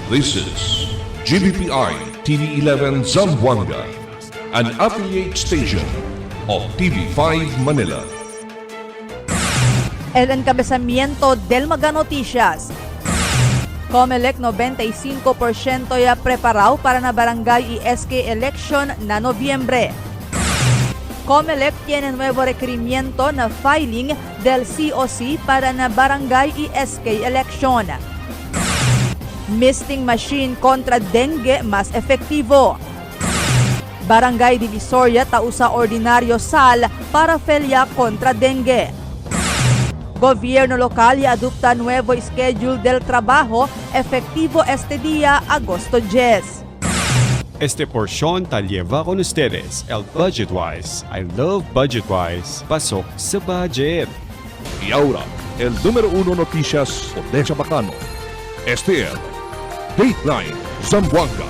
This is GBPI TV11 Zamboanga, an affiliate station of TV5 Manila. El encabezamiento del Mega Noticias. Comelec 95% ya preparado para na barangay y SK election na Noviembre. Comelec tiene nuevo requerimiento na filing del COC para na barangay y SK election. Misting machine contra dengue mas efektivo. Barangay Divisoria tausa ordinaryo sal para felya kontra dengue. Gobierno local y adopta nuevo schedule del trabajo efectivo este día, agosto 10. Este porción te lleva con ustedes el Budgetwise. I love Budgetwise. Pasok sa budget. Y ahora, el número 1 noticias de Chabacano. Este es Dateline Zamboanga.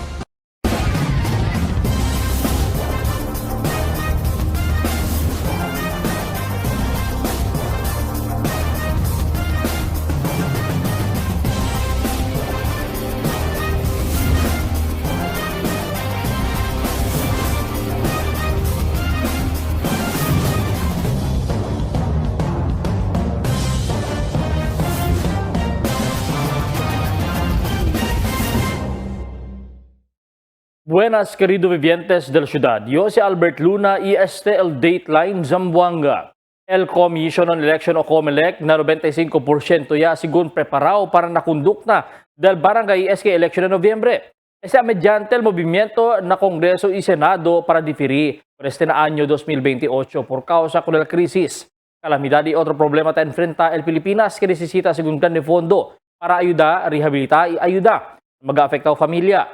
Buenas, querido vivientes del ciudad. Yo si Albert Luna y este el Dateline Zamboanga. El Commission on Election o COMELEC na 95% ya según preparado para nakunduk na del Barangay SK election en noviembre. Ese mediante el movimiento na Kongreso y Senado para diferir por este na año 2028 por causa con la crisis, calamidad y otro problema que enfrenta el Pilipinas que necesita según plan de fondo para ayudar, rehabilitar y ayudar mag-afectado familia.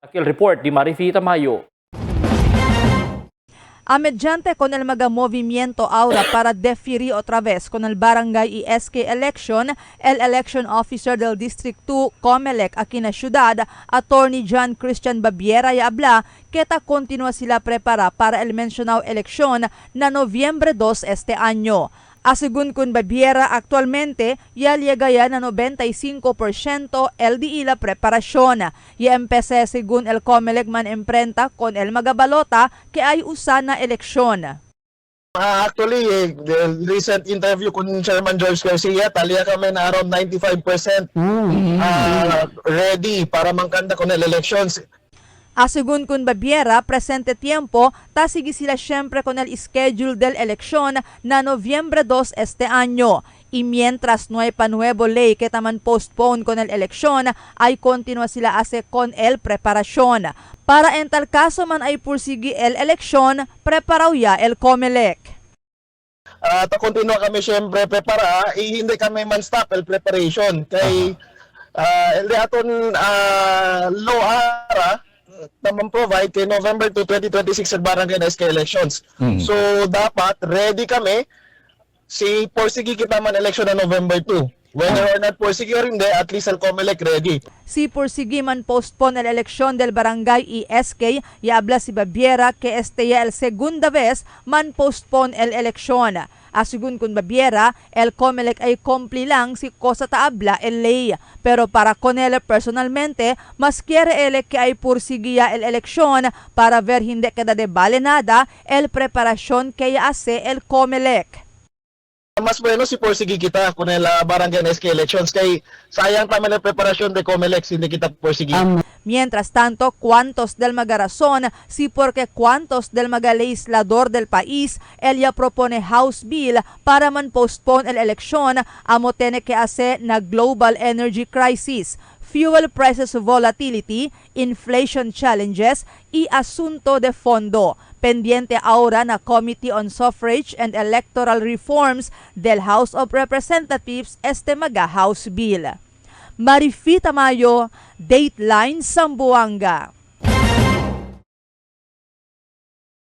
Aquí el report de Marifi Tamayo. Mediante con el mega movimiento ahora para definir otra vez con el barangay y SK election, el election officer del District 2 Comelec aquí na ciudad, Attorney John Christian Babiera y habla que ta continúa sila prepara para el mencionado elección na Noviembre 2 este año. Asigun kun Babiera actualmente ya llega ya na 95% LDI la preparasyon. Y empecé según el Comelec man imprenta con el magabalota que ay usa na eleksyon. Actually, the recent interview con Chairman George Garcia, talya kami na around 95% ready para mangkanda con el elections. Asigun kun Babiera, presente tiempo, tasigi sila siyempre con el schedule del eleksyon na Noviembre 2 este año. Y mientras no hay pa nuevo ley que taman postpone con el eleksyon, ay continua sila hace con el preparasyon. Para en tal caso man ay pursigi el eleksyon, preparaw ya el Comelec. Continue kami siyempre prepara, hindi kami man stop el preparation. Kay el de aton law ara, naman provide kay November 2, 2026 sa barangay na SK elections. So dapat ready kami si porsigi kita man election na November 2. Whether or not porsigi or hindi, at least el Comelec ready. Si porsigi man postpone el eleksyon del barangay y SK, y habla si Babiera que este ya el segunda vez man postpone el eleksyon. Asigun kun Babiera, el Comelec ay kumpli lang si cosa taabla el ley. Pero para con él personalmente, mas quiere él que ay pursigiya el eleksyon para ver hindi queda de vale nada el preparasyon que hace el Comelec. Mas bueno si porsigi kita kung el barangay na SK elections kay sayang tama na preparasyon de Comelec hindi kita porsigi. Mientras tanto, cuantos del magarazón, sí porque cuantos del magalegislador del país, ella propone House Bill para man postpone el eleksyon, amo tiene que hacer na global energy crisis, fuel prices volatility, inflation challenges y asunto de fondo. Pendiente ahora na Committee on Suffrage and Electoral Reforms del House of Representatives este maga House Bill. Marifi Tamayo, Dateline Zamboanga.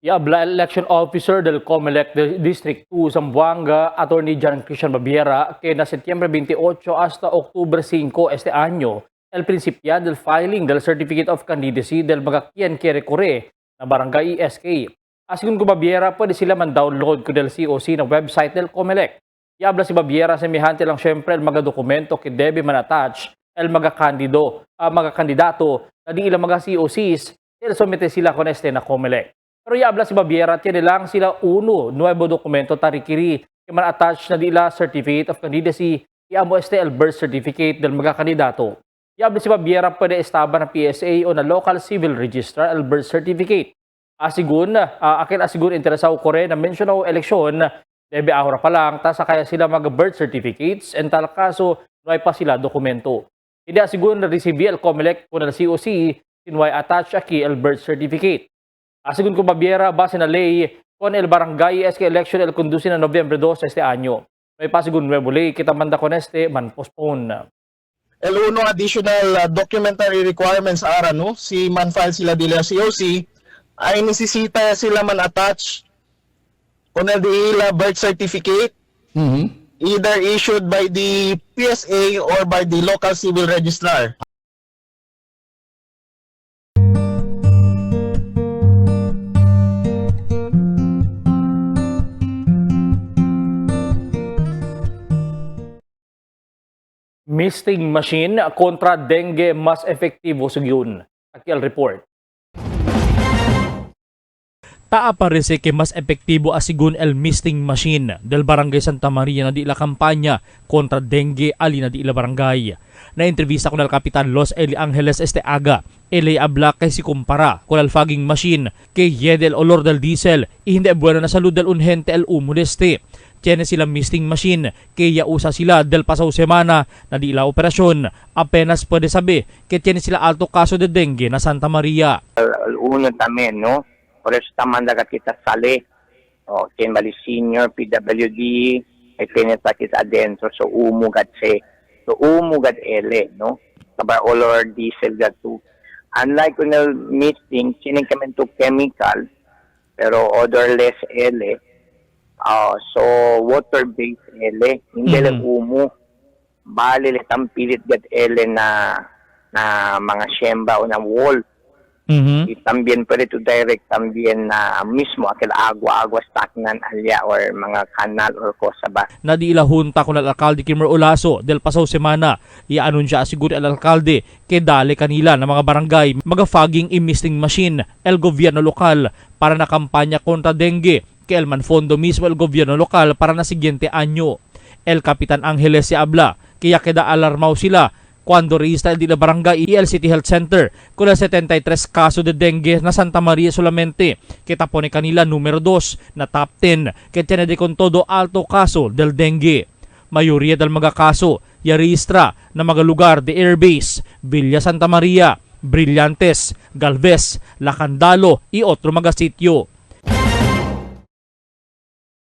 Habla election officer del Comelec District 2 Zamboanga, Attorney John Christian Babiera, que na Septiembre 28 hasta Octubre 5 este año, el principio del filing del Certificate of Candidacy del mga quien quiere corre na barangay SK. Asigun ko Babiera, pwede sila man download ko del COC na website del Comelec. Yabla si Babiera, semihante lang syempre ang mga dokumento que debe man attach el mga kandidato na di ilang mga COCs somete sila con este na COMELEC. Pero yabla si Baviera, tiyan lang sila uno, nuevo dokumento tarikiri, que man attach na di ila certificate of candidacy, iamo este el birth certificate del mga kandidato. Yabla si Baviera pwede estaba ng PSA o na local civil registrar el birth certificate. Akin asigun interesado ko rin na mention eleksyon, debe ahora pa lang, tasa kaya sila mag birth certificates, en tal kaso, nuay pa sila dokumento. Hindi asigun na receive el COMELEC kung na COC, sinway attach aquí el birth certificate. Asigun ko Baviera, base na ley, con el barangay SK election el conduce na Nobyembre 2 este año. May pasigun nuevo ley, kita manda con este, man postpone. El uno additional documentary requirements ara, no? Si man file sila dila COC, ay nisisita sila man attach on el dila birth certificate, either issued by the PSA or by the local civil registrar. Misting machine kontra dengue mas efektibo sugyon. Akil report. Parece que mas epektibo asigun el misting machine del Barangay Santa Maria na di ila kampanya kontra dengue ali na di ila barangay. Na entrevista ko na Kapitan Los Eli Angeles Esteaga, ele abla kay si kumpara con el fogging machine kay yedel olor del diesel y hindi bueno na salud del unhente el umudeste. Tiene sila misting machine kaya usa sila del pasaw semana na di ila operasyon. Apenas pwede sabi que tiene sila alto kaso de dengue na Santa Maria. Uno también, ¿no? Por eso está mandando kita sale, o tiene bali senior, PWD, ay pinita kita adentro, so umugat ele, no? Kaba all or diesel gatu. Unlike when the meeting, sining kami to chemical, pero odorless ele, so water-based ele, hindi lang umu, bali litang pilit gat ele na mga syemba o na wall. Y también puede to direct también na mismo aquel agua stagnan alya or mga kanal or cosa ba. Na di ila junta con el alcalde Kimmer Olaso del pasaw semana, i-anunsya siguro el alcalde que dale kanila na mga barangay magafogging i-misting machine el gobyerno lokal para na kampanya kontra dengue que el manfondo mismo el gobyerno lokal para na siguiente anyo. El Kapitan Angeles si abla kaya queda alarmaw sila cuando registra el de la barangay y el City Health Center con el 73 caso de dengue na Santa Maria solamente, que tapone kanila número 2 na top 10 que tiene de con todo alto caso del dengue. Mayoría del mga kaso ya registra na mga lugar de airbase, Villa Santa Maria, Brillantes, Galvez, Lacandalo y otro mga sitio.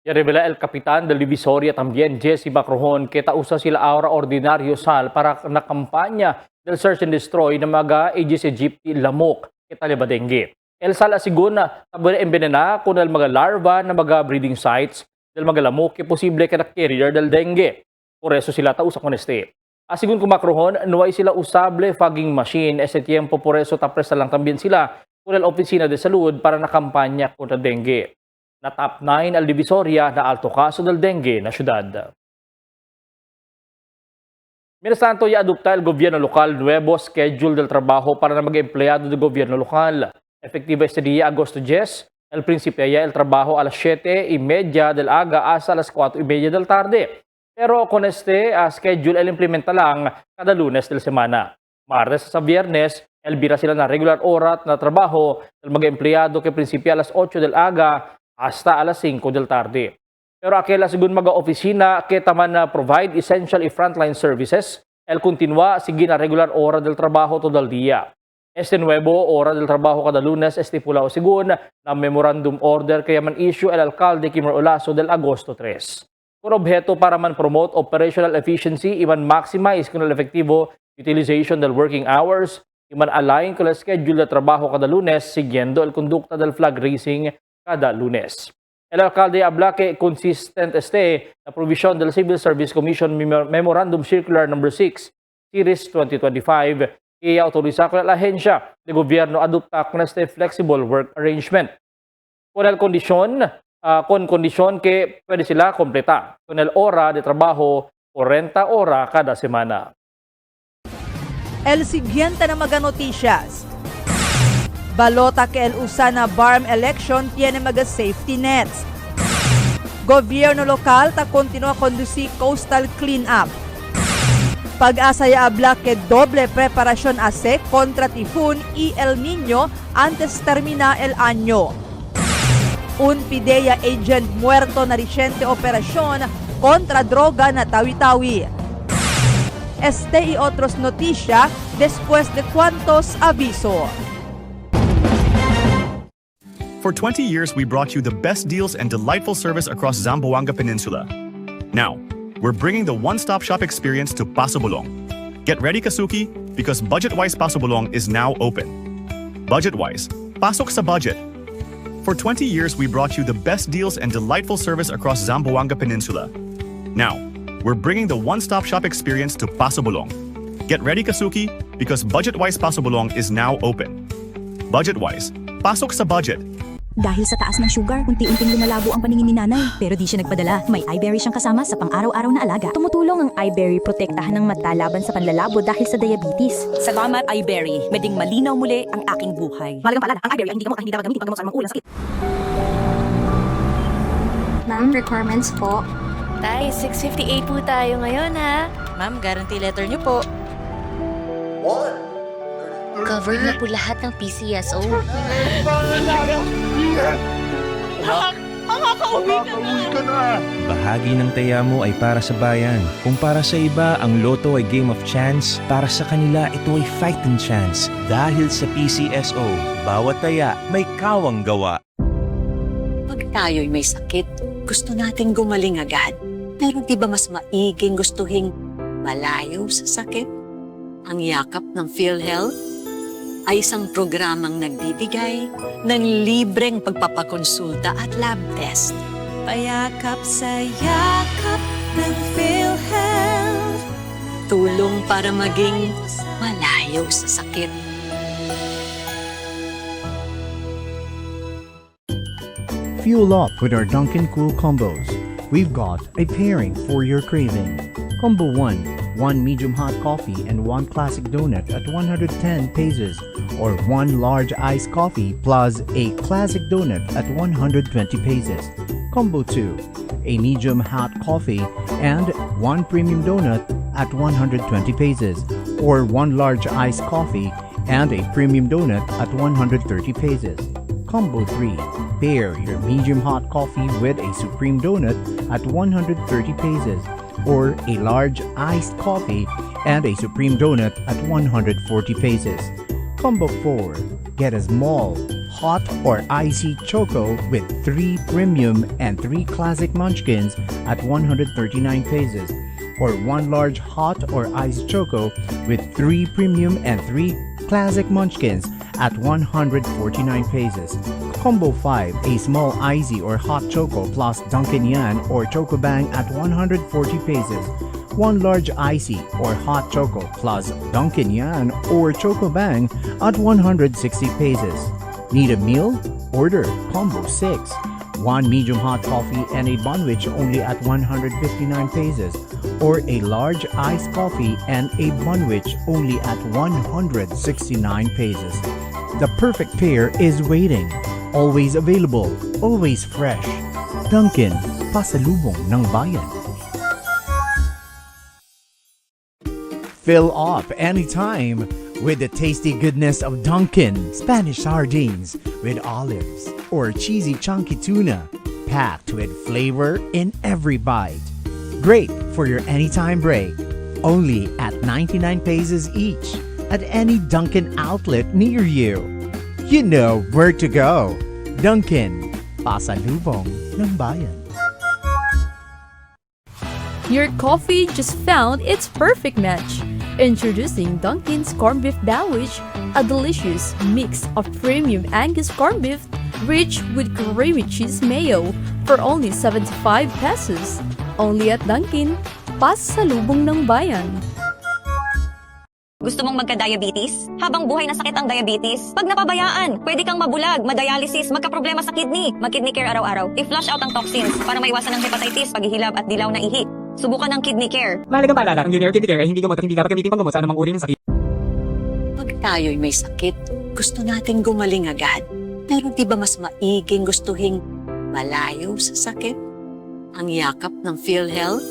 Ya revela el Kapitan del Divisoria también, Jesse Bacrojon, que tausa sila ahora ordinaryo sal para na kampanya del search and destroy ng mga Aegis aegypti lamok, que taliba dengue. El sal asigun na tabone envenena kung el mga larva na mga breeding sites del mga lamok que posible que na carrier del dengue. Por eso sila tausa con este. Asigun kung Bacrojon, nuway sila usable fogging machine, ese tiempo por eso tapres lang también sila kung el Oficina de Salud para na kampanya kontra dengue. Na top 9 al Divisoria na alto kaso del dengue na syudad. Mientras tanto, ya-adopta el gobierno local nuevo schedule del trabajo para na mag-empleyado del gobierno local. Efectiva este día, Agosto 10, el principio ya el trabajo a las 7:30 del aga hasta las 4:30 del tarde. Pero con este schedule, el implementa lang kada lunes del semana. Martes sa Viernes, el bira sila na regular orat na trabaho del mag-empleyado que principio a las 8 del aga hasta alas 5 del tarde. Pero aquela sigun mga opisina que taman na provide essential y frontline services, el continua sige na regular hora del trabajo todo el día. Este nuevo hora del trabajo kada lunes estipulado sigun na memorandum order kaya man issue el alcalde Kimmer Olaso del Agosto 3. Con objeto para man promote operational efficiency, iman maximize kung el efektibo utilization del working hours, iman align kung el schedule de trabajo kada lunes, siguiendo el conducta del flag raising kada lunes. El alcalde habla que consistent este la provision del Civil Service Commission Memorandum Circular No. 6, Series 2025, que autoriza con la ahensya de gobierno adopta con este flexible work arrangement. Con el kondisyon que pwede sila kompleta con el hora de trabajo 40 hora kada semana. El siguiente na mga noticias. Balota que el USA na BARM election tiene mga safety nets. Gobyerno lokal ta continua conduci coastal cleanup. Pag-asa ya habla que doble preparasyon ase kontra tifun y El Niño antes termina el año. Un PIDEA agent muerto na reciente operasyon kontra droga na Tawi-Tawi. Este y otros noticia después de cuantos aviso. For 20 years, we brought you the best deals and delightful service across Zamboanga Peninsula. Now, we're bringing the one-stop shop experience to Paso Bulong. Get ready, Kasuki, because Budget-Wise Paso Bulong is now open. Budget-Wise, pasok sa budget. For 20 years, we brought you the best deals and delightful service across Zamboanga Peninsula. Now, we're bringing the one-stop shop experience to Paso Bulong. Get ready, Kasuki, because Budget-Wise Paso Bulong is now open. Budget-Wise, pasok sa budget. Dahil sa taas ng sugar, unti-unting lumalabo ang paningin ni nanay. Pero di siya nagpadala. May iBerry siyang kasama sa pang-araw-araw na alaga. Tumutulong ang iBerry protektahan ng mata laban sa panlalabo dahil sa diabetes. Salamat iBerry. Meding malinaw muli ang aking buhay. Malagang paalala, ang iBerry ay hindi gamot at hindi dapat gamitin paggamot sa anumang uri ng sakit. Ma'am, requirements po. Tay, 658 po tayo ngayon ha. Ma'am, guarantee letter niyo po. Covered na po lahat ng PCSO. Bahagi ng taya mo ay para sa bayan. Kung para sa iba, ang loto ay game of chance, para sa kanila ito ay fighting chance. Dahil sa PCSO, bawat taya may kawang gawa. Pag tayo'y may sakit, gusto nating gumaling agad. Pero di ba mas maiging gustuhin malayo sa sakit? Ang yakap ng PhilHealth ay isang programang nagbibigay ng libreng pagpapakonsulta at lab test. Payakap sa yakap ng PhilHealth. Tulong para maging malayo sa sakit. Fuel up with our Dunkin' Cool combos. We've got a pairing for your craving. Combo 1, 1 medium hot coffee and 1 classic donut at 110 pesos, or 1 large iced coffee plus a classic donut at 120 pesos. Combo 2, a medium hot coffee and 1 premium donut at 120 pesos, or 1 large iced coffee and a premium donut at 130 pesos. Combo 3, pair your medium hot coffee with a supreme donut at 130 pesos, or a large iced coffee and a supreme donut at 140 pesos. Combo 4, get a small, hot or icy choco with 3 premium and 3 classic munchkins at 139 pesos, or 1 large hot or iced choco with 3 premium and 3 classic munchkins at 149 pesos. Combo 5, a small icy or hot choco plus Dunkin' Yan or Choco Bang at 140 pesos. 1 large icy or hot choco plus Dunkin' Yan or Choco Bang at 160 pesos. Need a meal? Order Combo 6. 1 medium hot coffee and a bunwich only at 159 pesos, or a large iced coffee and a bunwich only at 169 pesos. The perfect pair is waiting. Always available, always fresh. Dunkin', pasalubong ng bayan. Fill up anytime with the tasty goodness of Dunkin' Spanish sardines with olives or cheesy chunky tuna, packed with flavor in every bite. Great for your anytime break. Only at 99 pesos each at any Dunkin' outlet near you. You know where to go. Dunkin', pasalubong ng bayan. Your coffee just found its perfect match. Introducing Dunkin's Corned Beef Sandwich, a delicious mix of premium Angus corned beef rich with creamy cheese mayo for only 75 pesos. Only at Dunkin', pasalubong ng bayan. Gusto mong magka-diabetes? Habang buhay na sakit ang diabetes, pag napabayaan, pwede kang mabulag, madialysis, magka-problema sa kidney. Mag-kidney care araw-araw. I-flush out ang toxins para maiwasan ang hepatitis, paghihilab at dilaw na ihi. Subukan ng kidney care. Mahalagang paalala, ang Junior Kidney Care ay hindi gamot at hindi dapat gamitin panggamot sa anumang uri ng sakit. Pag tayo'y may sakit, gusto nating gumaling agad. Pero di ba mas maiging gustuhin malayo sa sakit? Ang yakap ng PhilHealth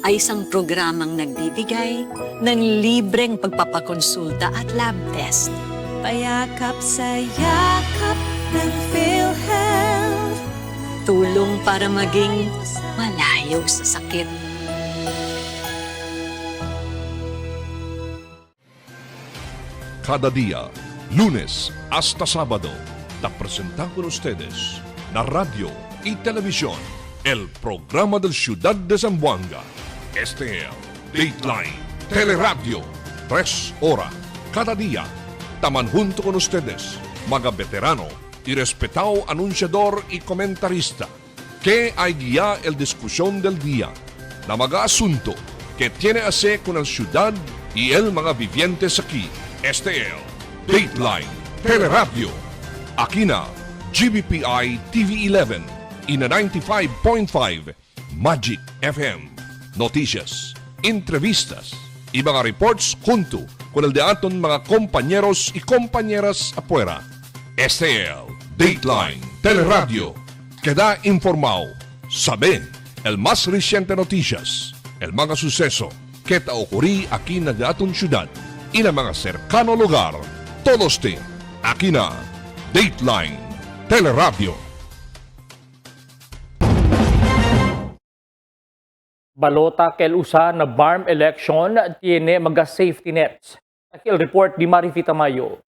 ay isang programang nagbibigay ng libreng pagpapakonsulta at lab test. Payakap sa yakap ng PhilHealth. Tulong para maging malayo sa sakit. Cada día, lunes hasta sábado, te presentamos con ustedes la radio y televisión, el programa del Ciudad de Zamboanga. Este es Dateline Teleradio, 3 horas cada día. Taman junto con ustedes, mga veterano y respetado anunciador y comentarista, que hay guía el discusión del día, na mga asunto que tiene a hacer con el ciudad y el mga vivientes aquí. Este es Dateline Teleradio. Aquí na GBPI TV11 y na 95.5 Magic FM. Noticias, entrevistas y mga reports junto con el de aton mga compañeros y compañeras afuera. Este es Dateline Teleradio. Queda informado, sabe el más reciente noticias, el mga suceso que te ocurrí aquí na aton ciudad y na mga cercano lugar. Todos te aquí na Dateline Teleradio. Balota kel usa na BARM election tiene mga safety nets. Akil report di Marifita Mayo.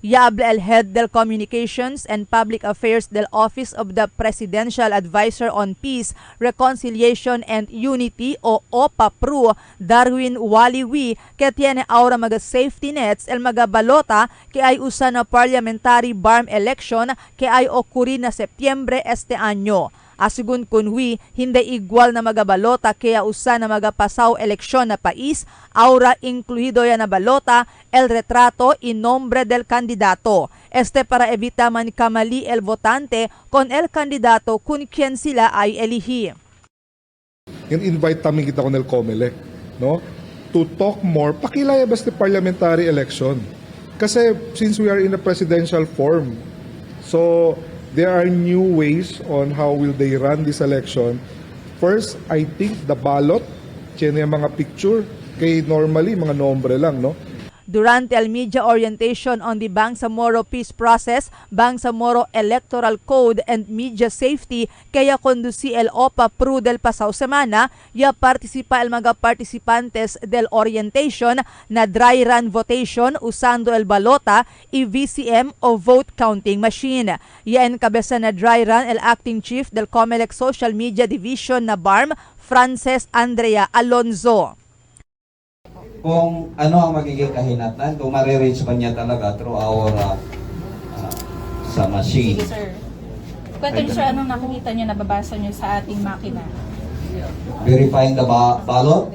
Y habla el head del Communications and Public Affairs del Office of the Presidential Advisor on Peace, Reconciliation and Unity o OPA-PRU, Darwin Waliwi, que tiene ahora mga safety nets el mga balota que ay usa na parliamentary BARM election que ay ocurri na Setyembre este año. Asigun kunwi, hindi igual na mga balota kaya usa na mga pasaw eleksyon na pais, aura incluido ya na balota, el retrato y nombre del candidato. Este para evita man kamali el votante con el candidato kung quien sila ay elihi. In-invite kami kita con el COMELEC, no? To talk more, pakilaya basta parliamentary election. Kasi since we are in a presidential form, so there are new ways on how will they run this election. First, I think the ballot, tiyan yung mga picture, kay normally mga nombre lang, no? Durante el media orientation on the Bangsamoro Peace Process, Bangsamoro Electoral Code and Media Safety, kaya conduci el OPA-PRU del pasaw semana, ya participa el mga participantes del orientation na dry run votation usando el balota y VCM o vote counting machine. Ya encabeza na dry run el acting chief del COMELEC Social Media Division na BARM, Frances Andrea Alonzo. Kung ano ang magiging kahinatnan, kung marireach pa niya talaga through our sa machine. Sige, sir. Kwento niyo, sir, anong nakikita niyo, nababasa niyo sa ating makina? Verifying the ballot.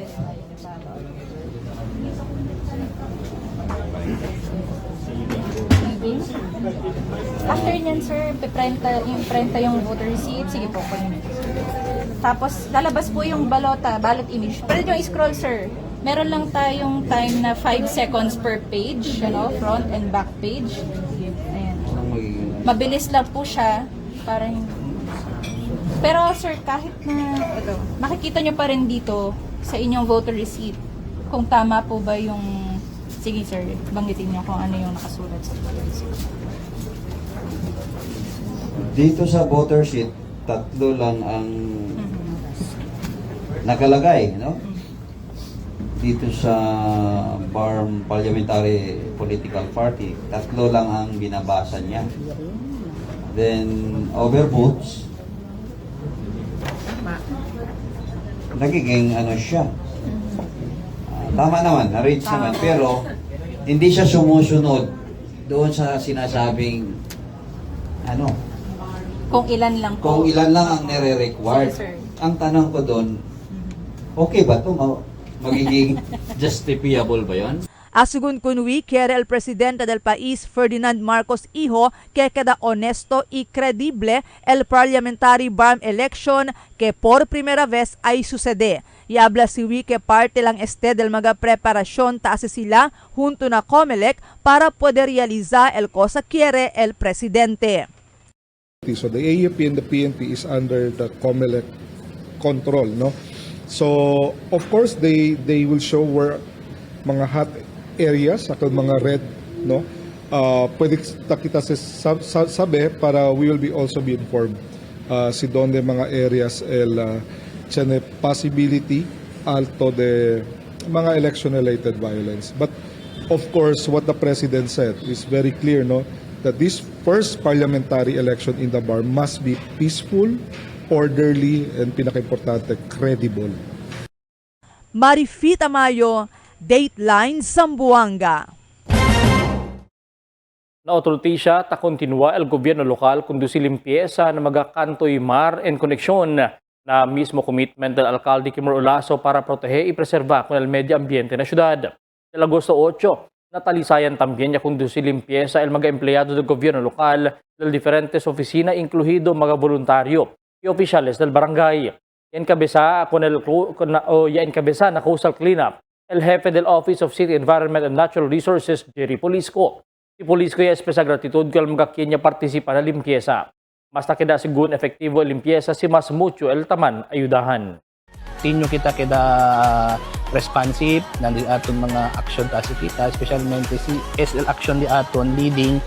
After niyan, sir, prenta yung voter receipt. Sige po, kunin niyo. Tapos, lalabas po yung balota, ballot image. Pwede niyo i-scroll, sir. Meron lang tayong time na 5 seconds per page, front and back page. Ayan. Mabilis lang po siya. Pero sir, kahit na makikita nyo pa rin dito sa inyong voter receipt kung tama po ba yung... Sige sir, banggitin nyo kung ano yung nakasulat sa voter receipt. Dito sa voter sheet, 3 lang ang nakalagay, no? Dito sa BARM Parliamentary Political Party, 3 lang ang binabasa niya. Then, overvotes, nagiging ano siya. Tama naman, na-reach naman. Pero, hindi siya sumusunod doon sa sinasabing, ano, kung ilan lang po. Kung ilan lang ang nire-required. Ang tanong ko doon, okay ba ito? Magiging justifiable ba yon? Asugun kunwi quiere el presidente del país Ferdinand Marcos Hijo que queda honesto y credible el parliamentary BARM election que por primera vez ay sucede. Y habla si que parte lang del mga preparasyon taas sila junto na COMELEC para poder realizar el cosa quiere el presidente. So the AFP and the PNP is under the COMELEC control, no? So of course they will show where mga hot areas, ako mga red, no? Pwede kita sabi para we will also be informed si donde mga areas tiene possibility alto de mga election related violence. But of course what the president said is very clear, no, that this first parliamentary election in the BARM must be peaceful, orderly, and pinaka-importante, credible. Marifit Amayo, Dateline Zamboanga. Naotortisya ta kontinua el gobyerno lokal kundi si limpieza na magakantoy mar en koneksyon na mismo commitment del alcalde Kimor Olaso para proteger y preservar con el medio ambiente na syudad. Del Agosto 8, natalisayan también ya kundi si limpieza el mga empleyado del gobyerno lokal del diferentes oficina incluido mga voluntaryo y oficiales del barangay. Encabeza na coastal cleanup el jefe del Office of City Environment and Natural Resources, Jerry Polisco. Si Polisco ay espesa gratitud kal mga kanya partisipa na limpieza. Mas nakida sigun efektibo el limpieza si mas mucho el taman ayudahan. Tinyo kita responsive na di aton mga action ta kita, especialmente si SL action di aton leading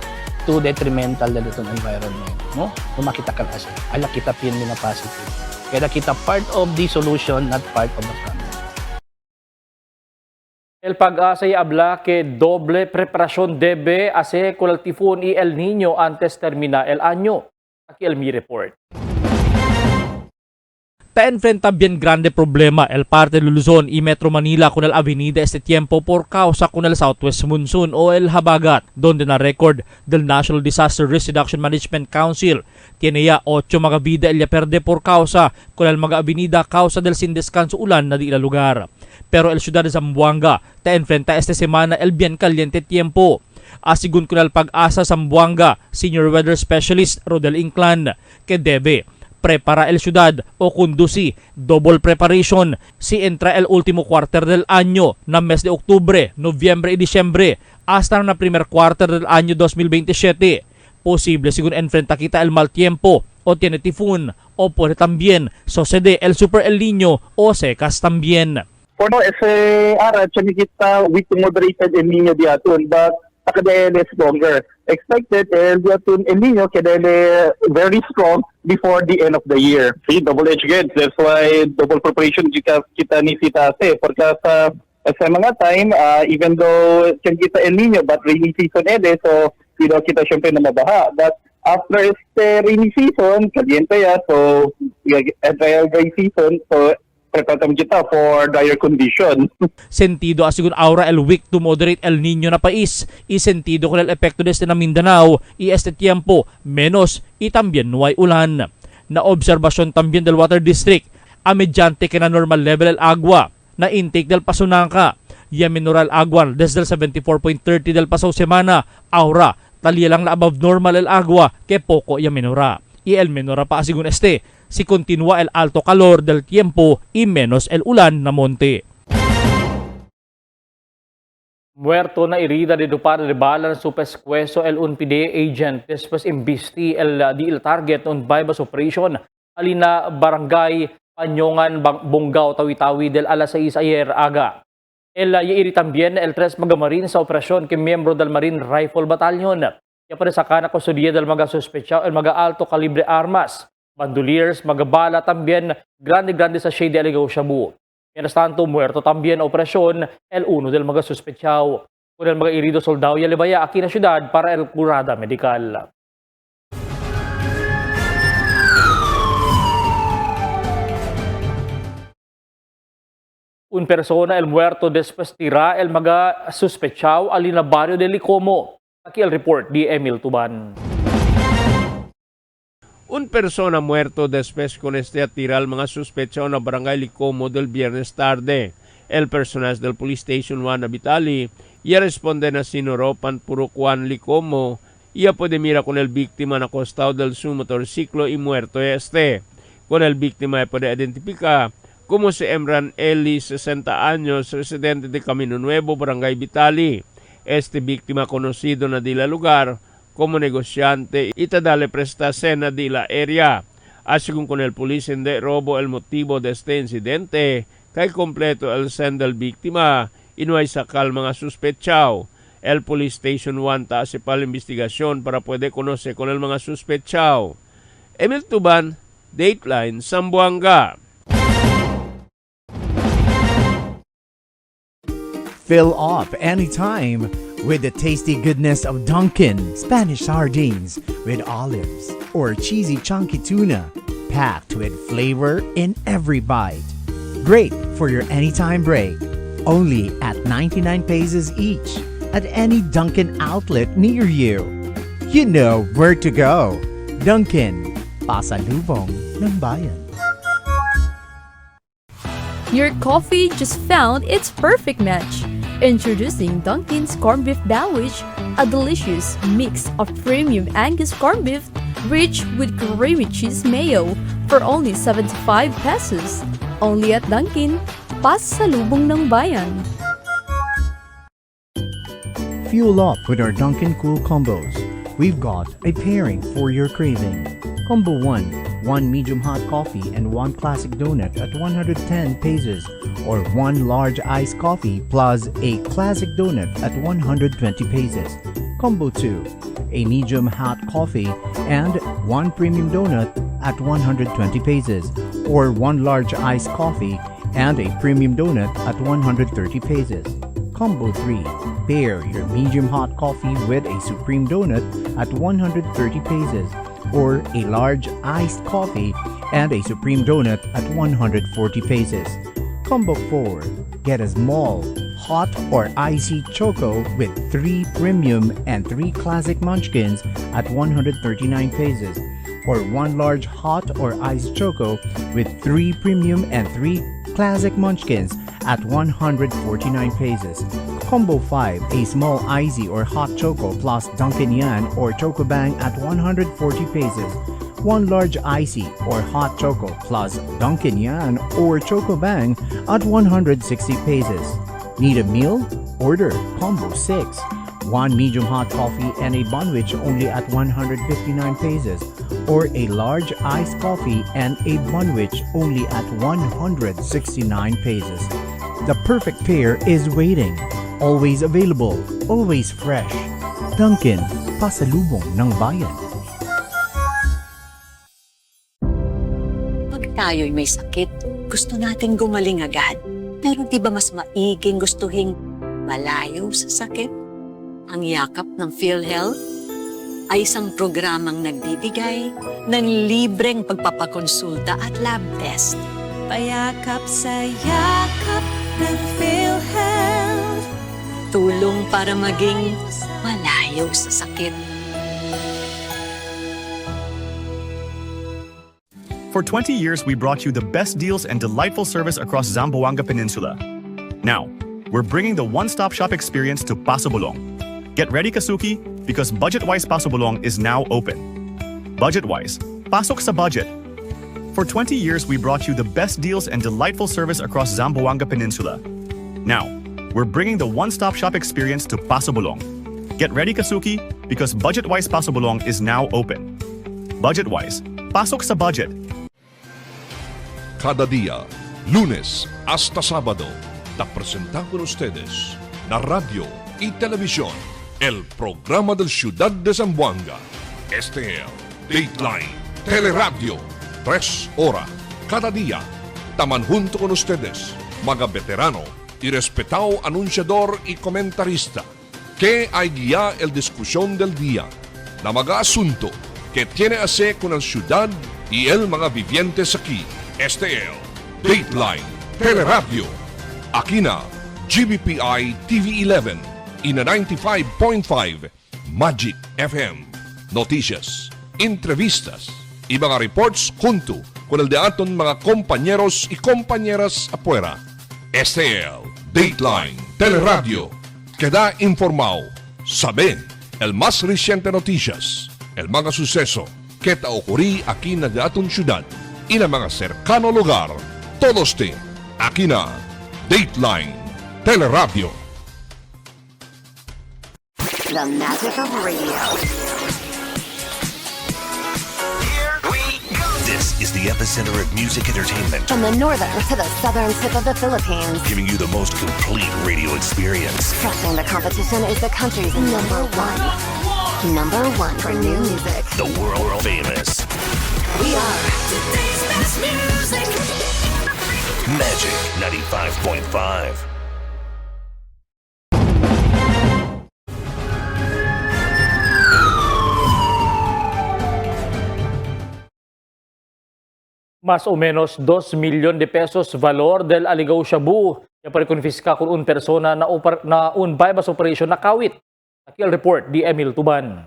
to detrimental da ditong environment, no? Makita ka kasi ala kita pin na positive. Kaya kita part of the solution, not part of the problem. El Pag-asa y habla que doble preparación debe hacer con el tifón y el Niño antes termina el año. Aquí el Mi Report. Te enfrenta bien grande problema el parte de Luzon y Metro Manila con el avenida este tiempo por causa con el Southwest Monsoon o el Habagat, donde na record del National Disaster Risk Reduction Management Council. Tiene ya 8 mga vida el perde por causa con el mga avenida causa del sin descanso ulan na di ila lugar. Pero el ciudad de Zamboanga te enfrenta esta semana el bien caliente tiempo. Asigun con el Pag-asa Zamboanga, Senior Weather Specialist Rodel Inclan, que debe prepara el ciudad o conduci double preparation si entra el último quarter del año na mes de Octubre, Nobyembre y Disyembre hasta na primer quarter del año 2027. Posible según enfrenta kita el mal tiempo o tiene tifón o puede también sucede el Super El Niño o secas también. For now, ese ara kita weak to moderated El Niño diaton, but akadele is stronger. Expected El Niño kadele very strong before the end of the year. See, double-edged good. That's why double preparation kita ni sitase. Porque sa mga time, even though kita El Niño, but rainy season so kita syempre na mabaha. But after este rainy season, kaliente ya, so dry season, so preparatam kita for dire condition. Sentido asigun aura el weak to moderate El Niño na pais y sentido con el epekto desde na Mindanao y este tiempo menos y también no hay ulan. Na observasyon también del Water District a mediante que na normal level el agua na intake del Pasunanca y a mineral agua desde el 74.30 del pasaw semana aura talia lang na above normal el agua que poco y a minora y el minora pa asigun si continúa el alto calor del tiempo y menos el ulan na monte. Muerto na herida de dupar de bala ng supescueso el unpide agent después imbisti el target on bypass operation alina barangay Panyongan Bonggao Tawi-Tawi del alas 6 ayer aga. El yairi también el 3 mga marin sa operasyon que miembro del Marine Rifle Battalion. Ya pa sa kana kustudiya del mga suspetsyaw el mga alto kalibre armas. Bandoliers, mga bala también, grande sa shade aligaw shabu. Mientras tanto, muerto también operasyon el uno del mga suspetsyaw. Con el mga herido soldado yalibaya aquí na syudad para el curada medikal. Un persona el muerto después tira el mga suspetsyaw alina barrio de Licomo. Aquí el report di Emil Tuban. Un persona muerto después con este atirar mga suspechados na barangay Licomo del viernes tarde. El personal del Police Station 1 Abitali ia responde na sinuropan purukuan likomo, ia puede mira con el víctima na costado del su motorciclo y muerto este. Con el víctima puede identificar como si Emran Eli, 60 años, residente de Camino Nuevo, Barangay Vitali. Este víctima conocido na di la lugar como negosyante y tadale prestasen na di la area. Asigún con el policía de robo el motivo de este incidente, kay kompleto el sen del víctima y no hay sakal mga suspechao. El Police Station 1 taas pa investigasyon para pwede conocer con el mga suspechao. Emil Tuban, Dateline, Zamboanga. Fill up anytime with the tasty goodness of Dunkin' Spanish sardines with olives or cheesy chunky tuna packed with flavor in every bite. Great for your anytime break. Only at 99 pesos each at any Dunkin' outlet near you. You know where to go. Dunkin', pasalubong ng bayan. Your coffee just found its perfect match. Introducing Dunkin's Corned Beef Sandwich, a delicious mix of premium Angus corned beef rich with creamy cheese mayo for only 75 pesos. Only at Dunkin', pasalubong ng bayan. Fuel up with our Dunkin' Cool Combos. We've got a pairing for your craving. Combo 1, 1 medium hot coffee and 1 classic donut at 110 pesos, or 1 large iced coffee plus a classic donut at 120 pesos. Combo 2, a medium hot coffee and 1 premium donut at 120 pesos, or 1 large iced coffee and a premium donut at 130 pesos. Combo 3, pair your medium hot coffee with a supreme donut at 130 pesos, or a large iced coffee and a supreme donut at 140 pesos. Combo 4, get a small, hot or icy choco with 3 premium and 3 classic munchkins at 139 pesos, or 1 large hot or iced choco with 3 premium and 3 classic munchkins at 149 pesos. Combo 5, a small icy or hot choco plus Dunkin' Yan or Choco Bang at 140 pesos. 1 large icy or hot choco plus Dunkin' Yan or Choco Bang at 160 pesos. Need a meal? Order Combo 6. 1 medium hot coffee and a bunwich only at 159 pesos, or a large iced coffee and a bunwich only at 169 pesos. The perfect pair is waiting. Always available, always fresh. Dunkin', pasalubong ng bayan. Pag tayo'y may sakit, gusto nating gumaling agad. Pero di ba mas maiging gustuhin malayo sa sakit? Ang yakap ng PhilHealth ay isang programang nagbibigay ng libreng pagpapakonsulta at lab test. Payakap sa yakap ng PhilHealth. Tulong para maging malayo sa sakit. For 20 years, we brought you the best deals and delightful service across Zamboanga Peninsula. Now, we're bringing the one-stop shop experience to Paso Bulong. Get ready, Kasuki, because Budget-Wise Paso Bulong is now open. Budget-Wise, pasok sa budget. For 20 years, we brought you the best deals and delightful service across Zamboanga Peninsula. Now, we're bringing the one-stop shop experience to Paso Bulong. Get ready, Kasuki, because Budget-Wise Paso Bulong is now open. Budget-Wise, pasok sa budget. Cada día, lunes hasta sábado, te presentamos con ustedes na radio y televisión el programa del Ciudad de Zamboanga. Este es Dateline Teleradio, 3 horas cada día. Taman junto con ustedes, mga veterano y respetado anunciador y comentarista, que hay guía el discusión del día, na mga asunto que tiene a ver con el ciudad y el mga vivientes aquí. Este es Dateline Teleradio. Aquí na GBPI TV 11 y na 95.5 Magic FM. Noticias, entrevistas y mga reports junto con el de aton mga compañeros y compañeras afuera. Este es Dateline Teleradio. Queda informado. Sabe el más reciente noticias, el mga suceso que te ocurrí aquí na datong syudad y na mga cercano lugar. Todos aquí na Dateline Teleradio. The magic of radio. This is the epicenter of music entertainment, From the northern to the southern tip of the Philippines. giving you the most complete radio experience. Crushing the competition is the country's number one. Number one for new music. The world famous We are today's best music. Magic 95.5. Más o menos 2 milyon de pesos valor del aligaw shabu. Ya pa konfiska kung un persona na un bypass operation nakawit. Akil report di Emil Tuban.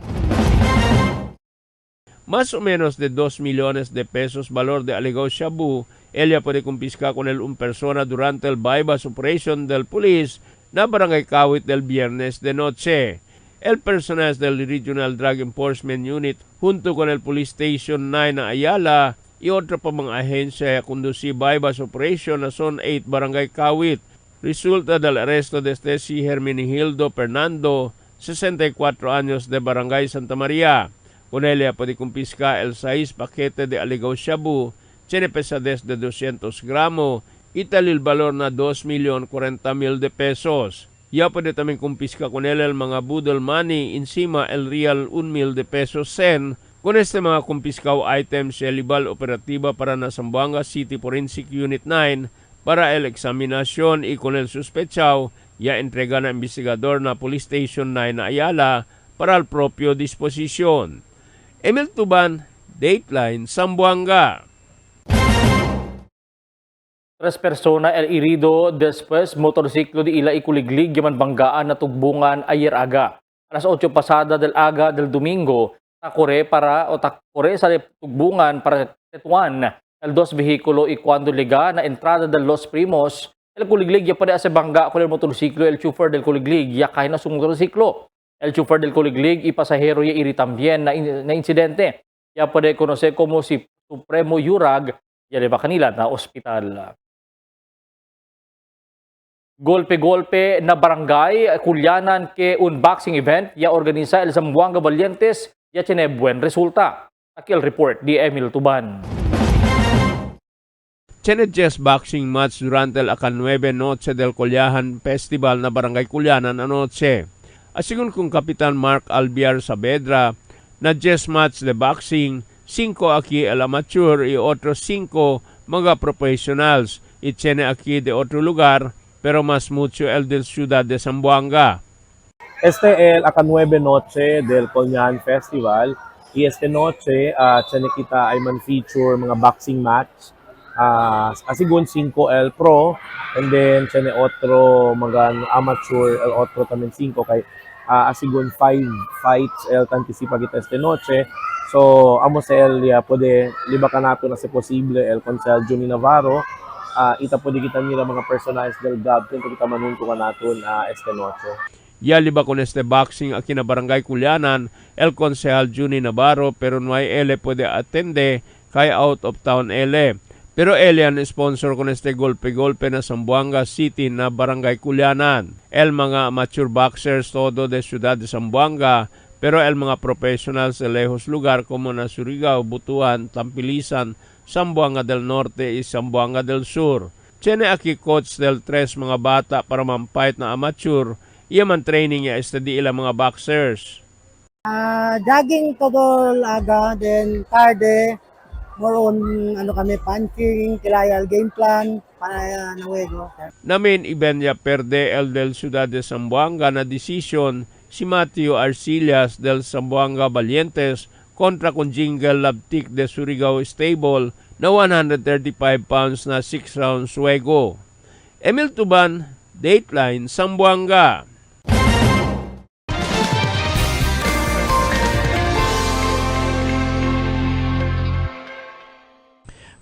Más o menos de 2 millones de pesos valor de aligaw shabu, ella puede confiscar con él un persona durante el bypass operation del police na barangay Kawit del viernes de noche. El personal del Regional Drug Enforcement Unit junto con el Police Station 9 na Ayala y otra pa mga ahensya conduci bypass operation na Zone 8 Barangay Kawit. Resulta del arresto de si Hermenegildo Fernando, 64 años de Barangay Santa Maria. Con ella puede confiscar el 6 paquete de aligaw shabu, tiene pesadez de 200 gramos y tal el valor na 2,040,000 de pesos. Ya puede también confiscar con ella el mga budol money, encima el real 1,000 de pesos sen. Con este mga kumpiskaw items, siya libal operatiba para na Zamboanga City Forensic Unit 9 para el examinasyon y con el suspechao, ya entrega na investigador na Police Station 9 na Ayala para al propio disposisyon. Emil Tuban, Dateline, Zamboanga. 3 persona el herido después motorsiklo di ila ikuliglig yaman banggaan na tugbungan ayer aga. Alas 8 pasada del aga del Domingo, takore sa tugbungan para tetuan el 2 vehikulo y cuando liga na entrada del Los Primos, el kuliglig ya pada sa bangga ko el motorsiklo, el chauffeur del kuliglig ya kay na sung motorsiklo. El chauffeur del kuliglig y pasahero ya iri tambien na insidente. Ya pada conoce como si Supremo Yurag, ya de ba kanila na ospital. Golpe-golpe na barangay, kulyanan ke unboxing event, ya organiza el Zamboanga Valientes, ya tiene buen resulta. Akil report di Emil Tuban. Tiene chess boxing match durante el Akan 9 Noche del Colyahan Festival na Barangay Kulyanan anoche. Asigun kung Kapitan Mark Albiar Saavedra, na chess match de boxing, 5 aquí el amateur y otros 5 mga professionals. Y tiene aquí de otro lugar, pero más mucho el del ciudad de Zamboanga. Este es el Akan 9 Noche del Colyahan Festival y esta noche tiene kita ay man feature mga boxing match. Asigun 5 el pro and then tiene otro mga amateur, el otro también 5 kay asigun 5 fights el anticipa kita esta noche. So amo sa el ya pwede libakan nato na si posible el Consel Juni Navarro. Ita pwede kita nila mga personajes del GAB kung kita manuntungan natin esta noche. Ya liba con este boxing aquí na Barangay Kulyanan, el Consejal Juni Navarro, pero no hay ele puede atende kay out of town ele. Pero ele ang sponsor con este golpe-golpe na Zamboanga City na Barangay Kulyanan. El mga amateur boxers todo de ciudad de Zamboanga, pero el mga professionals de lejos lugar como na Surigao, Butuan, Tampilisan, Zamboanga del Norte y Zamboanga del Sur. Tiene aquí coach del 3 mga bata para mampait na amateur, iya man training ya este di ilang mga boxers. Jogging todo aga, then tarde, more on kami punching, kilayal game plan, para nawego. Na main event ya perde el del Ciudad de Zamboanga na decision si Matthew Arcillas del Zamboanga Valientes kontra con Jingle Labtik de Surigao Stable na 135 pounds na 6 rounds juego. Emil Tuban, Dateline, Zamboanga.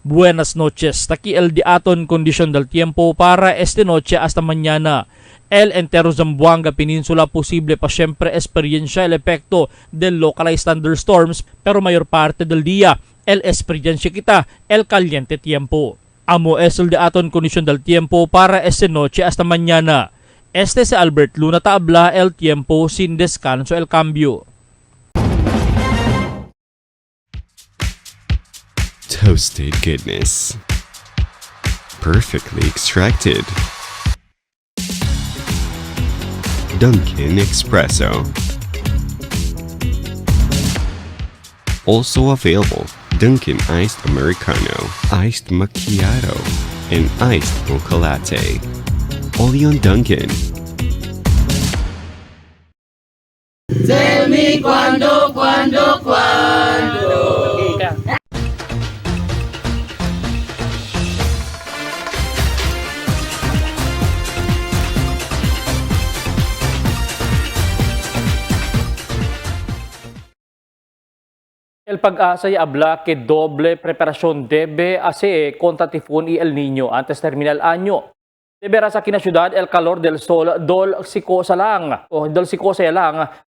Buenas noches. Taki el di aton condition del tiempo para esta noche hasta mañana. El entero Zamboanga Peninsula posible pa siyempre experiencia el epekto del localized thunderstorms pero mayor parte del día el experiencia kita el caliente tiempo. Amo es el de aton kondisyon del tiempo para esta noche hasta mañana. Este si Albert Luna Taabla el tiempo sin descanso el cambio. Toasted goodness. Perfectly extracted. Dunkin' Espresso. Also available, Dunkin' Iced Americano, Iced Macchiato, and Iced Mocha Latte. Only on Dunkin'. Tell me cuando. El Pag-asa y habla que doble preparación debe hacer contra tifón y El Niño antes termina el año. Deberá sa kinasiyudad el calor del sol dol sikosa lang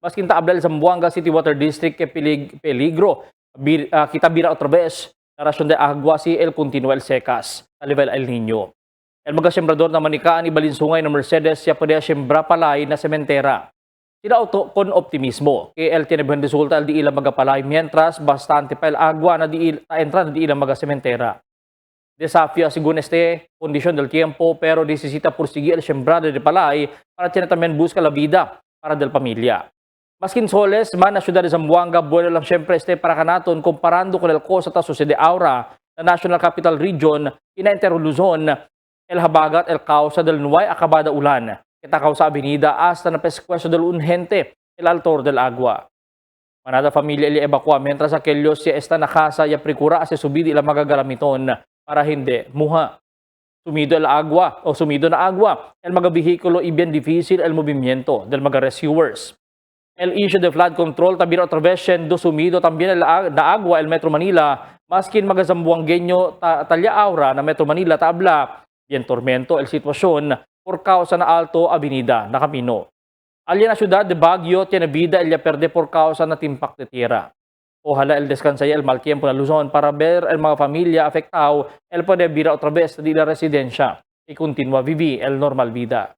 maskin taabla el Zamboanga City Water District que peligro. Kita bira otra vez la rasyon de agua si el continuo el secas a level El Niño. El mga sembrador na manikaan ibalinsungay ng Mercedes siya pwede sembra palay na sementera. Sila con optimismo que el tiene buen resulta al di ilang magapalay mientras bastante pa el agua na entra na di ilang magasementera. Desafío según este condición del tiempo pero necesita porsigir el sembrado de palay para tiene también busca la vida para del pamilya. Maskin soles man na syudad de Zamboanga bueno lang syempre para kanaton comparando con el cosa ta de Aura na National Capital Region ina Entero Luzon el habagat el causa del nuay acabada ulan. Kitakaw sa avenida hasta na pescueso del unhente el altor del agua. Manada familia ili evacua mientras aquellos si esta nakasa ya precura se subidi la magagalamiton para hindi muha. Sumido na agua, el mga vehikulo y bien difícil el movimiento del mga rescuers. El issue de flood control tabiro otra vez siendo sumido también na agua el Metro Manila maskin mga Zamboangueño talya aura na Metro Manila tabla bien tormento el sitwasyon por causa na alto avenida na camino. Alya na syudad de Baguio tiene vida el ya perde por causa na timpak de tierra. Ojalá el descansaya el mal tiempo na Luzon para ver el mga familia afectado el puede vira otra vez de la residencia y continua vivi el normal vida.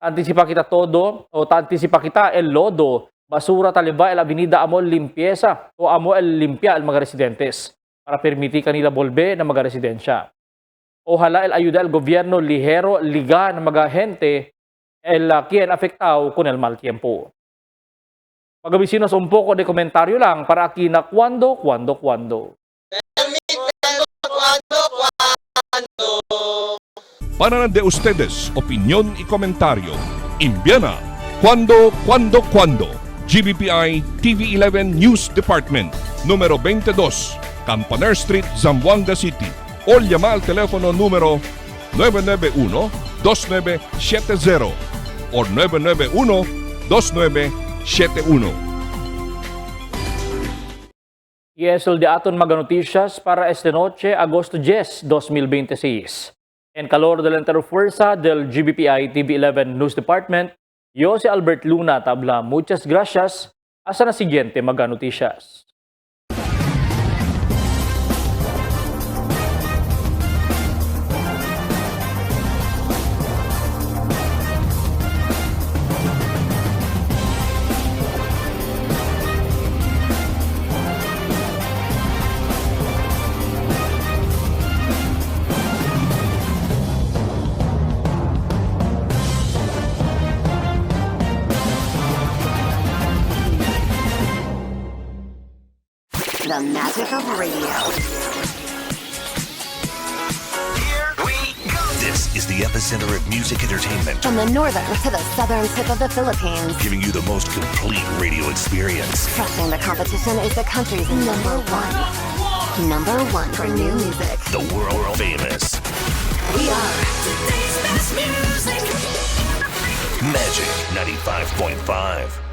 Anticipa kita el lodo, basura taliba el avenida amo limpieza o amo el limpia el mga residentes para permitir kanila volver na mga residensya. Ojalá el ayuda el gobierno ligero liga ng mga gente el quien afectado con el mal tiempo. Magabisinos un poco de komentaryo lang para aquí na cuando. Para de ustedes opinión y comentario. Envíana cuando. GBPI TV11 News Department, número 22, Campaner Street, Zamboanga City. O llama al teléfono número 991-2970 o 991-2971. Y es el de aton mga noticias para esta noche, agosto 10, 2026. En calor de la interfuerza del GBPI TV11 News Department, yo si Albert Luna Tabla. Muchas gracias. Hasta na siguiente mga noticias. The magic of radio. This is the epicenter of music entertainment, From the northern to the southern tip of the Philippines. giving you the most complete radio experience. Crushing the competition is the country's number one. Number one for new music. The world famous We are Magic 95.5.